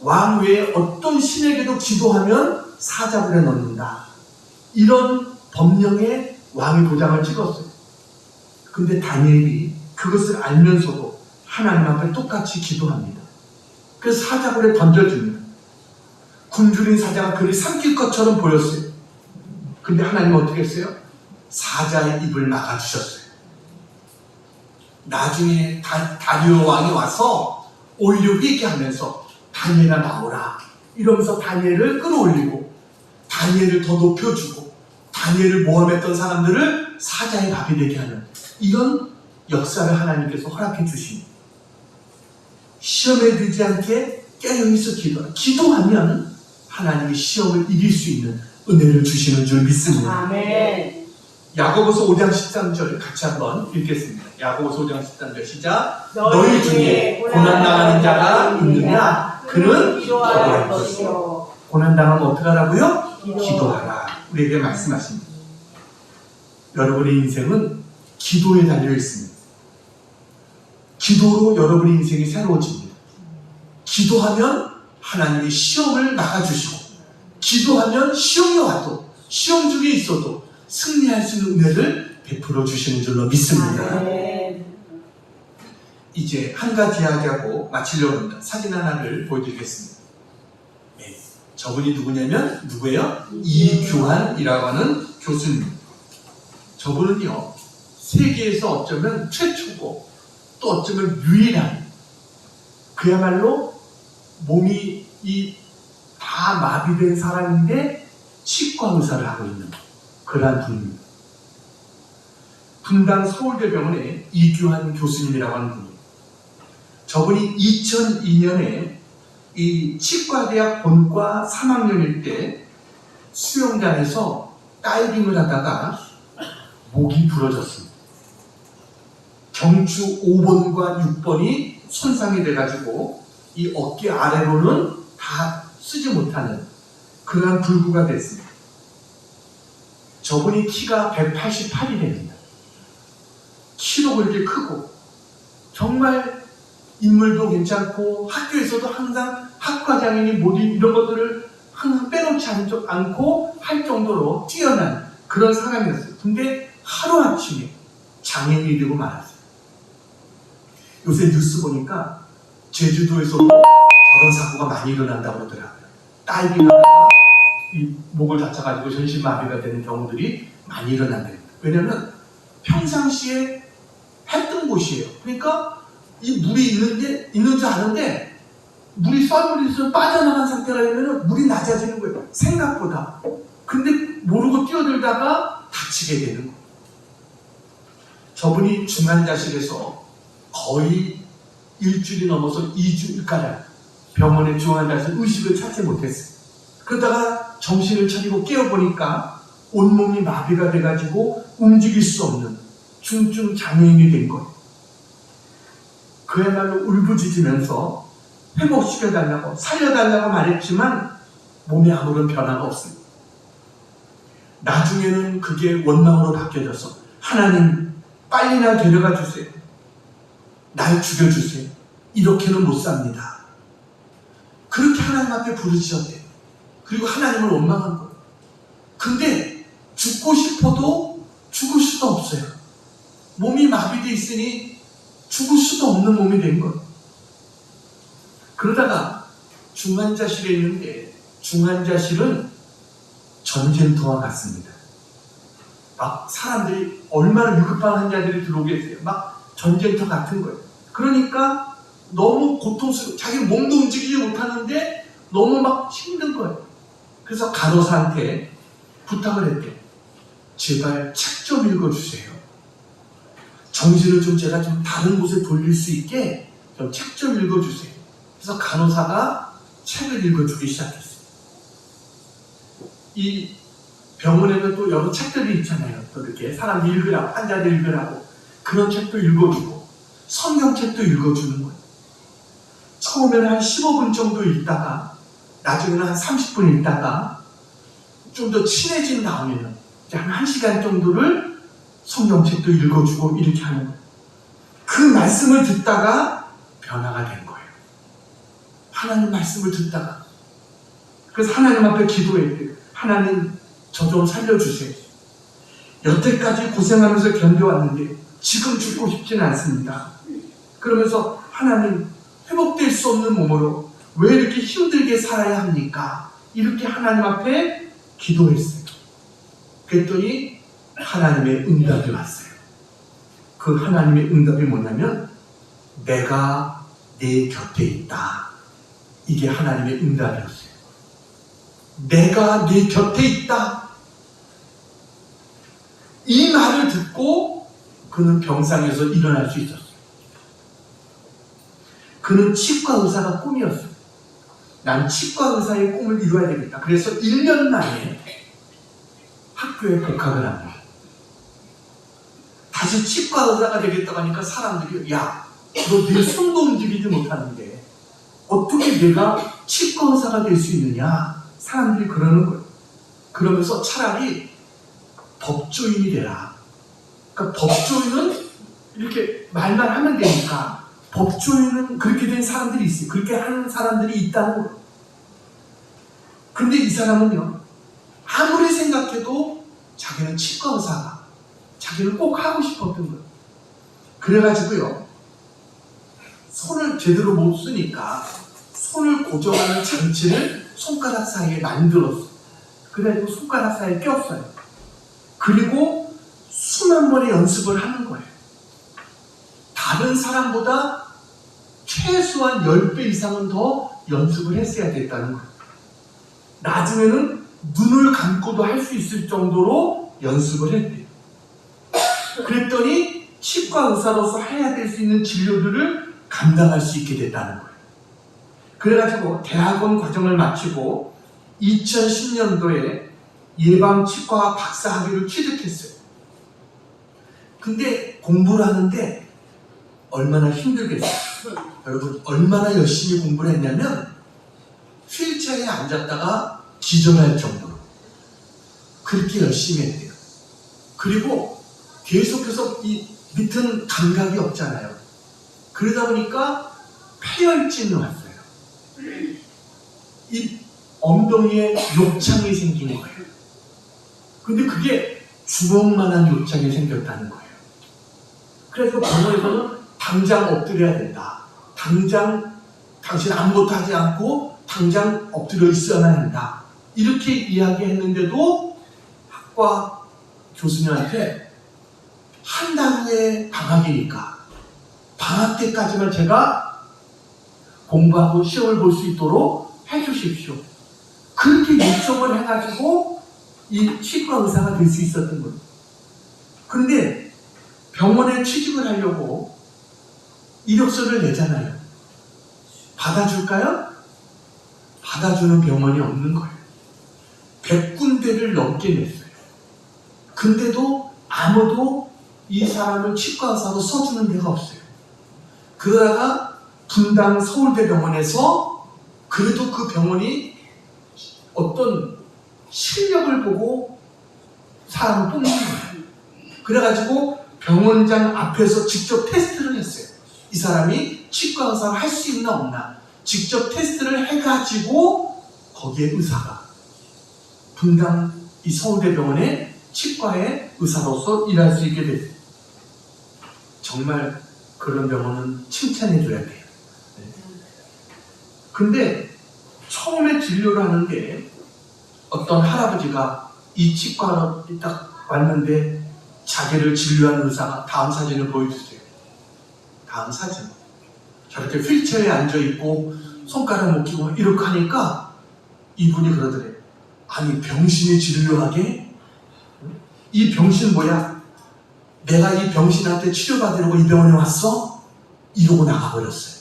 왕 외에 어떤 신에게도 기도하면 사자굴에 넣는다. 이런 법령에 왕이 도장을 찍었어요. 근데 다니엘이 그것을 알면서도 하나님 앞에 똑같이 기도합니다. 그래서 사자굴에 던져줍니다. 굶주린 사자가 그를 삼킬 것처럼 보였어요. 근데 하나님은 어떻게 했어요? 사자의 입을 막아주셨어요. 나중에 다리오 왕이 와서 오히려 회개하면서 다니엘아 나오라 이러면서 다니엘을 끌어올리고 다니엘을 더 높여주고 다니엘을 모함했던 사람들을 사자의 밥이 되게 하는 이런 역사를 하나님께서 허락해 주십니다. 시험에 들지 않게 깨어있어 기도하면 하나님이 시험을 이길 수 있는 은혜를 주시는 줄 믿습니다. 아멘. 야고보서 5장 13절 같이 한번 읽겠습니다. 야고보서 5장 13절 시작. 너희 중에 고난당하는 자가 있느냐? 그는 기도할 것이요. 고난당하면 어떻게 하라고요? 기도하라. 우리에게 말씀하십니다. 여러분의 인생은 기도에 달려 있습니다. 기도로 여러분의 인생이 새로워집니다. 기도하면 하나님이 시험을 막아주시고 기도하면 시험이 와도 시험 중에 있어도 승리할 수 있는 은혜를 베풀어 주시는 줄로 믿습니다. 이제 한 가지 이야기하고 마치려고 합니다. 사진 하나를 보여드리겠습니다. 네, 저분이 누구냐면 누구예요? 이규환이라고 하는 교수님. 저분은요 세계에서 어쩌면 최초고 또 어쩌면 유일한 그야말로 몸이 다 마비된 사람인데 치과 의사를 하고 있는 그러한 분입니다. 분당 서울대병원의 이규환 교수님이라고 하는 분이에요. 저분이 2002년에 이 치과대학 본과 3학년일 때 수영장에서 다이빙을 하다가 목이 부러졌습니다. 경추 5번과 6번이 손상이 돼가지고 이 어깨 아래로는 다 쓰지 못하는 그러한 불구가 됐습니다. 저분이 키가 188이 됩니다. 키도 그렇게 크고 정말 인물도 괜찮고 학교에서도 항상 학과장이니 뭐니 이런 것들을 항상 빼놓지 않고 할 정도로 뛰어난 그런 사람이었어요. 근데 하루아침에 장애인이 되고 말았어요. 요새 뉴스 보니까 제주도에서도 저런 사고가 많이 일어난다고 그러더라고요. 다이빙하다가 이 목을 다쳐가지고 전신마비가 되는 경우들이 많이 일어난다고. 왜냐하면 평상시에 했던 곳이에요. 그러니까 이 물이 있는 줄 아는데 물이 썰물이 있어서 빠져나간 상태라 하면 물이 낮아지는 거예요. 생각보다. 근데 모르고 뛰어들다가 다치게 되는 거예요. 저분이 중환자실에서 거의 일주일이 넘어서 2주일가량 병원에 중환자실 의식을 찾지 못했어요. 그러다가 정신을 차리고 깨어보니까 온몸이 마비가 돼가지고 움직일 수 없는 중증 장애인이 된 거예요. 그야말로 울부짖으면서 회복시켜달라고 살려달라고 말했지만 몸에 아무런 변화가 없습니다. 나중에는 그게 원망으로 바뀌어져서 하나님 빨리나 데려가 주세요. 날 죽여주세요. 이렇게는 못 삽니다. 그렇게 하나님 앞에 부르짖었대요. 그리고 하나님을 원망한 거예요. 근데 죽고 싶어도 죽을 수도 없어요. 몸이 마비되어 있으니 죽을 수도 없는 몸이 된 거예요. 그러다가 중환자실에 있는데 중환자실은 전쟁터와 같습니다. 막 사람들이 얼마나 위급한 환자들이 들어오게 했어요. 막 전쟁터 같은 거예요. 그러니까 너무 고통스러워. 자기 몸도 움직이지 못하는데 너무 막 힘든 거예요. 그래서 간호사한테 부탁을 했대요. 제발 책 좀 읽어주세요. 정신을 좀 제가 좀 다른 곳에 돌릴 수 있게 좀 책 좀 읽어주세요. 그래서 간호사가 책을 읽어주기 시작했어요. 이 병원에는 또 여러 책들이 있잖아요. 또 이렇게 사람들이 읽으라고, 환자들 읽으라고 그런 책도 읽어주고 성경책도 읽어주는 거예요. 처음에는 한 15분 정도 읽다가 나중에는 한 30분 읽다가 좀 더 친해진 다음에는 이제 한 1시간 정도를 성경책도 읽어주고 이렇게 하는 거예요. 그 말씀을 듣다가 변화가 된 거예요. 하나님 말씀을 듣다가. 그래서 하나님 앞에 기도했대요. 하나님, 저 좀 살려주세요. 여태까지 고생하면서 견뎌왔는데 지금 죽고 싶지는 않습니다. 그러면서 하나님, 회복될 수 없는 몸으로 왜 이렇게 힘들게 살아야 합니까? 이렇게 하나님 앞에 기도했어요. 그랬더니 하나님의 응답이 왔어요. 그 하나님의 응답이 뭐냐면 내가 네 곁에 있다. 이게 하나님의 응답이었어요. 내가 네 곁에 있다. 이 말을 듣고 그는 병상에서 일어날 수 있었어요. 그는 치과 의사가 꿈이었어요. 난 치과 의사의 꿈을 이루어야 되겠다. 그래서 1년 만에 학교에 복학을 합니다. 다시 치과 의사가 되겠다고 하니까 사람들이 야, 너 내 손도 움직이지 못하는데 어떻게 내가 치과 의사가 될 수 있느냐? 사람들이 그러는 거예요. 그러면서 차라리 법조인이 되라. 그러니까 법조인은 이렇게 말만 하면 되니까 법조인은 그렇게 된 사람들이 있어요. 그렇게 하는 사람들이 있다는 거예요. 근데 이 사람은요, 아무리 생각해도 자기는 치과 의사가 자기는 꼭 하고 싶었던 거예요. 그래가지고요, 손을 제대로 못 쓰니까 손을 고정하는 장치를 손가락 사이에 만들었어요. 그래가지고 손가락 사이에 꼈어요. 그리고 수만 번의 연습을 하는 거예요. 다른 사람보다 최소한 10배 이상은 더 연습을 했어야 됐다는 거예요. 나중에는 눈을 감고도 할 수 있을 정도로 연습을 했대요. 그랬더니 치과 의사로서 해야 될 수 있는 진료들을 감당할 수 있게 됐다는 거예요. 그래가지고 대학원 과정을 마치고 2010년도에 예방치과 박사학위를 취득했어요. 근데 공부를 하는데 얼마나 힘들겠어요. 여러분, 얼마나 열심히 공부를 했냐면 휠체어에 앉았다가 기절할 정도로 그렇게 열심히 했대요. 그리고 계속해서 이 밑은 감각이 없잖아요. 그러다 보니까 폐혈증이 왔어요. 이 엉덩이에 욕창이 생긴 거예요. 근데 그게 주먹만한 욕창이 생겼다는 거예요. 그래서 병원에서는 당장 엎드려야 된다. 당장 당신 아무것도 하지 않고 당장 엎드려 있어야만 한다. 이렇게 이야기했는데도 학과 교수님한테 한 달 후에 방학이니까 방학 때까지만 제가 공부하고 시험을 볼 수 있도록 해주십시오. 그렇게 요청을 해가지고 이 치과 의사가 될 수 있었던 거예요. 그런데 병원에 취직을 하려고 이력서를 내잖아요. 받아줄까요? 받아주는 병원이 없는 거예요. 100군데를 넘게 냈어요. 근데도 아무도 이 사람을 치과 의사로 써주는 데가 없어요. 그러다가 분당 서울대병원에서 그래도 그 병원이 어떤 실력을 보고 사람을 뽑는 거예요. 그래가지고 병원장 앞에서 직접 테스트를 했어요. 이 사람이 치과 의사를 할 수 있나 없나 직접 테스트를 해가지고 거기에 의사가 분당 이 서울대병원의 치과의 의사로서 일할 수 있게 됐어요. 정말 그런 병원은 칭찬해줘야 돼요. 근데 처음에 진료를 하는데 어떤 할아버지가 이 치과로 딱 왔는데 자기를 진료하는 의사가 다음 사진을 보여주세요. 다음 사진. 저렇게 휠체어에 앉아있고 손가락 못 끼고 이렇게 하니까 이분이 그러더래요. 아니 병신이 진료하게? 이 병신 뭐야? 내가 이 병신한테 치료받으려고 이 병원에 왔어? 이러고 나가버렸어요.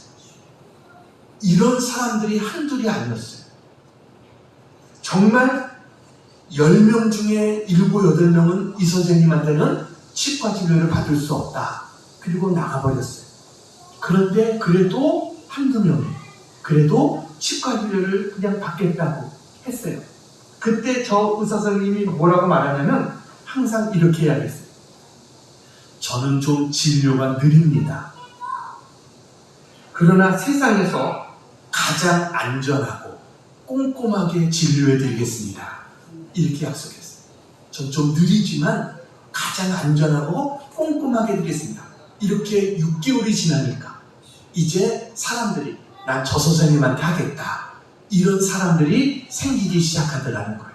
이런 사람들이 한둘이 아니었어요. 정말 10명 중에 7, 8명은 이 선생님한테는 치과 진료를 받을 수 없다. 그리고 나가버렸어요. 그런데 그래도 한두 명이 그래도 치과 진료를 그냥 받겠다고 했어요. 그때 저 의사 선생님이 뭐라고 말하냐면 항상 이렇게 이야기했어요. 저는 좀 진료가 느립니다. 그러나 세상에서 가장 안전하고 꼼꼼하게 진료해드리겠습니다. 이렇게 약속했어요. 전 좀 느리지만 가장 안전하고 꼼꼼하게 해드리겠습니다. 이렇게 6개월이 지나니까 이제 사람들이 난 저 선생님한테 하겠다. 이런 사람들이 생기기 시작하더라는 거예요.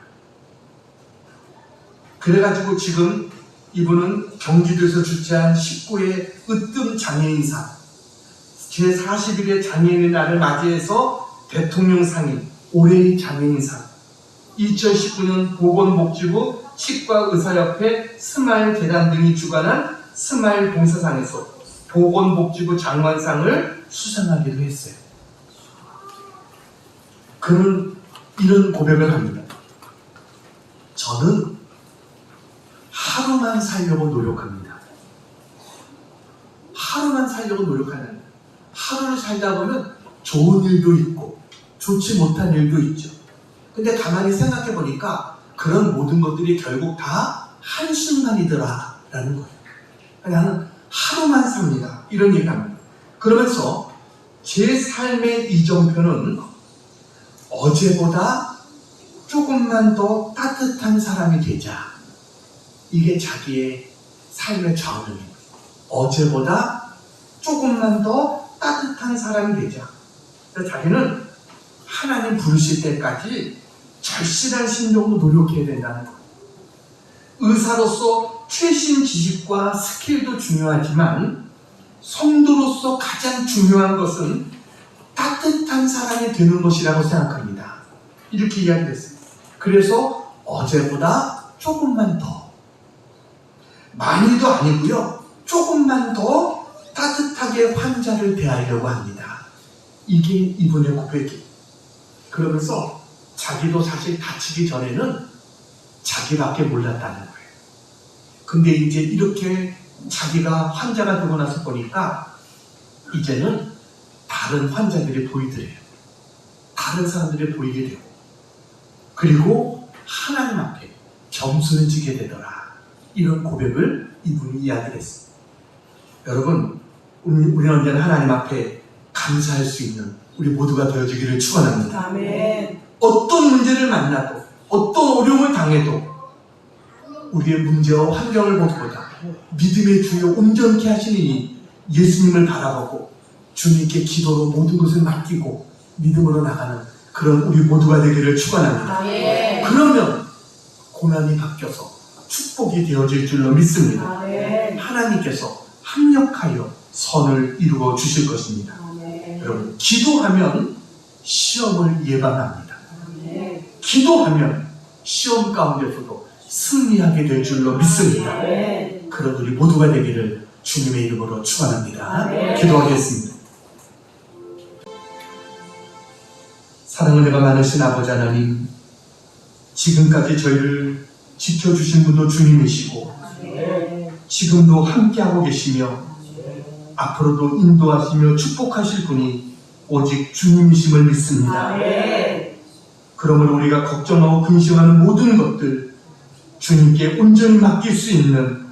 그래가지고 지금 이분은 경기도에서 주최한 19회 으뜸 장애인상 제40일의 장애인의 날을 맞이해서 대통령상인 올해의 장애인상 2019년 보건복지부 치과의사협회 스마일 재단 등이 주관한 스마일 봉사상에서 보건복지부 장관상을 수상하기도 했어요. 그는 이런 고백을 합니다. 저는 하루만 살려고 노력합니다. 하루만 살려고 노력하는, 하루를 살다 보면 좋은 일도 있고 좋지 못한 일도 있죠. 근데 가만히 생각해 보니까 그런 모든 것들이 결국 다 한순간이더라 라는 거예요. 나는 하루만 삽니다. 이런 얘기를 합니다. 그러면서 제 삶의 이정표는 어제보다 조금만 더 따뜻한 사람이 되자. 이게 자기의 삶의 좌우입니다. 어제보다 조금만 더 따뜻한 사람이 되자. 그래서 자기는 하나님 부르실 때까지 절실한 심정으로 노력해야 된다는 거예요. 의사로서 최신 지식과 스킬도 중요하지만 성도로서 가장 중요한 것은 따뜻한 사람이 되는 것이라고 생각합니다. 이렇게 이야기했어요. 그래서 어제보다 조금만 더, 많이도 아니고요, 조금만 더 따뜻하게 환자를 대하려고 합니다. 이게 이분의 고백이에요. 그러면서 자기도 사실 다치기 전에는 자기밖에 몰랐다는 거예요. 근데 이제 이렇게 자기가 환자가 되고 나서 보니까 이제는 다른 환자들이 보이더래요. 다른 사람들이 보이게 되고, 그리고 하나님 앞에 점수를 주게 되더라. 이런 고백을 이분이 이야기를 했습니다. 여러분, 우리는 언제나 하나님 앞에 감사할 수 있는 우리 모두가 되어주기를 축원합니다. 아멘. 어떤 문제를 만나도, 어떤 어려움을 당해도 우리의 문제와 환경을 보기보다 믿음의 주여 온전케 하시니 예수님을 바라보고 주님께 기도로 모든 것을 맡기고 믿음으로 나가는 그런 우리 모두가 되기를 축원합니다. 아멘. 그러면 고난이 바뀌어서 축복이 되어질 줄로 믿습니다. 아멘. 하나님께서 합력하여 선을 이루어 주실 것입니다. 아멘. 여러분, 기도하면 시험을 예방합니다. 아멘. 기도하면 시험 가운데서도 승리하게 될 줄로 믿습니다. 아멘. 그런 우리 모두가 되기를 주님의 이름으로 축원합니다. 아멘. 기도하겠습니다. 사랑을 내가 많으신 아버지 하나님, 지금까지 저희를 지켜주신 분도 주님이시고 아멘. 지금도 함께하고 계시며 앞으로도 인도하시며 축복하실 분이 오직 주님이심을 믿습니다. 아멘. 그러므로 우리가 걱정하고 근심하는 모든 것들 주님께 온전히 맡길 수 있는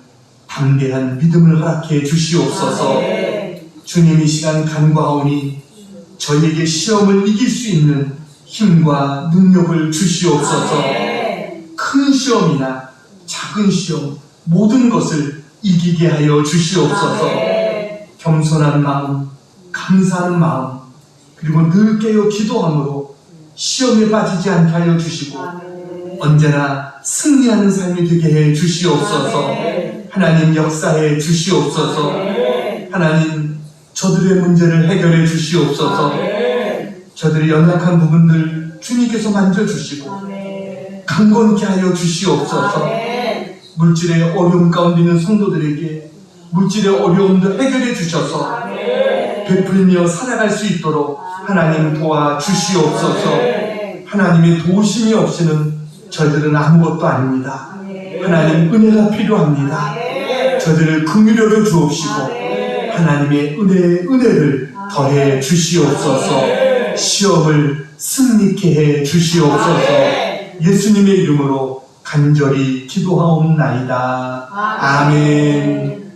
담대한 믿음을 허락해 주시옵소서. 아멘. 주님, 이 시간 간구하오니 저희에게 시험을 이길 수 있는 힘과 능력을 주시옵소서. 아멘. 큰 시험이나 작은 시험 모든 것을 이기게 하여 주시옵소서. 아멘. 겸손한 마음, 감사하는 마음, 그리고 늘 깨어 기도함으로 시험에 빠지지 않게 하여 주시고 아멘. 언제나 승리하는 삶이 되게 해 주시옵소서. 아멘. 하나님, 역사해 주시옵소서. 아멘. 하나님, 저들의 문제를 해결해 주시옵소서. 아멘. 저들의 연약한 부분들 주님께서 만져주시고 아멘. 강건케 하여 주시옵소서. 아멘. 물질의 어려움 가운데 있는 성도들에게 물질의 어려움도 해결해 주셔서 아멘. 베풀며 살아갈 수 있도록 하나님 도와 주시옵소서. 아멘. 하나님의 도우심이 없이는 저희들은 아무것도 아닙니다. 아멘. 하나님, 은혜가 필요합니다. 아멘. 저들을 긍휼히 주옵시고 아멘. 하나님의 은혜를 더해 주시옵소서. 아멘. 시험을 승리케 해 주시옵소서. 아멘. 예수님의 이름으로 간절히 기도하옵나이다. 아멘.